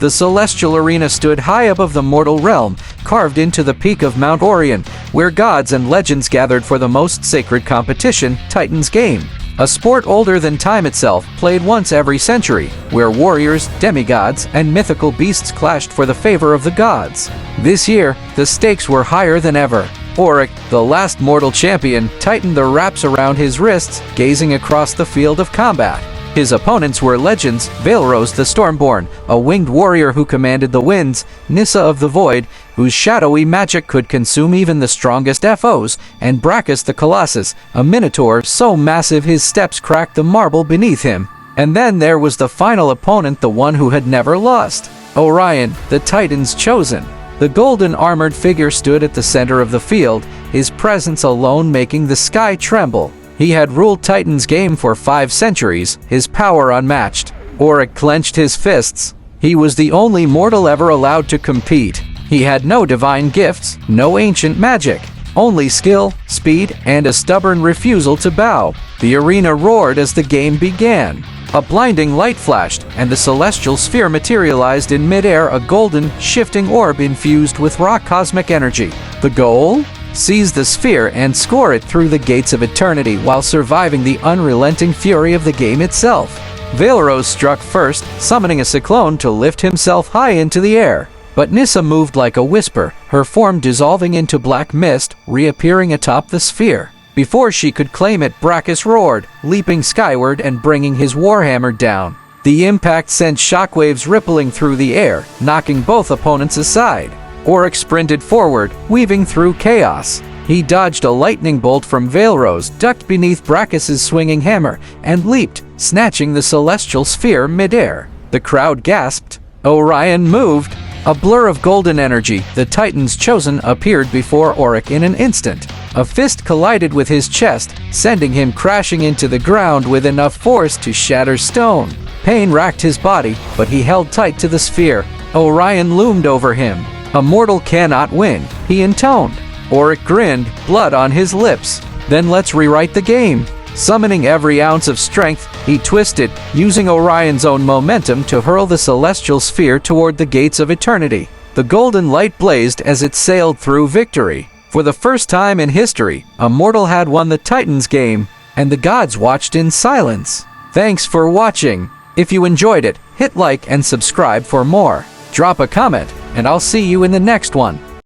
The celestial arena stood high above the mortal realm, carved into the peak of Mount Aureon, where gods and legends gathered for the most sacred competition, Titan's Game. A sport older than time itself, played once every century, where warriors, demigods, and mythical beasts clashed for the favor of the gods. This year, the stakes were higher than ever. Aurek, the last mortal champion, tightened the wraps around his wrists, gazing across the field of combat. His opponents were legends: Vaelros the Stormborn, a winged warrior who commanded the winds; Nyssa of the Void, whose shadowy magic could consume even the strongest foes; and Braccus the Colossus, a minotaur so massive his steps cracked the marble beneath him. And then there was the final opponent, the one who had never lost: Orion, the Titan's chosen. The golden-armored figure stood at the center of the field, his presence alone making the sky tremble. He had ruled Titan's Game for 5 centuries, his power unmatched. Aurek clenched his fists. He was the only mortal ever allowed to compete. He had no divine gifts, no ancient magic, only skill, speed, and a stubborn refusal to bow. The arena roared as the game began. A blinding light flashed, and the celestial sphere materialized in midair, a golden, shifting orb infused with raw cosmic energy. The goal? Seize the sphere and score it through the gates of eternity while surviving the unrelenting fury of the game itself. Vaelros struck first, summoning a cyclone to lift himself high into the air. But Nyssa moved like a whisper, her form dissolving into black mist, reappearing atop the sphere. Before she could claim it, Braccus roared, leaping skyward and bringing his warhammer down. The impact sent shockwaves rippling through the air, knocking both opponents aside. Aurek sprinted forward, weaving through chaos. He dodged a lightning bolt from Vaelros, ducked beneath Braccus's swinging hammer, and leaped, snatching the celestial sphere midair. The crowd gasped. Orion moved. A blur of golden energy, the Titan's chosen, appeared before Aurek in an instant. A fist collided with his chest, sending him crashing into the ground with enough force to shatter stone. Pain racked his body, but he held tight to the sphere. Orion loomed over him. "A mortal cannot win," he intoned. Aurek grinned, blood on his lips. "Then let's rewrite the game." Summoning every ounce of strength, he twisted, using Orion's own momentum to hurl the celestial sphere toward the gates of eternity. The golden light blazed as it sailed through victory. For the first time in history, a mortal had won the Titan's Game, and the gods watched in silence. Thanks for watching. If you enjoyed it, hit like and subscribe for more. Drop a comment, and I'll see you in the next one.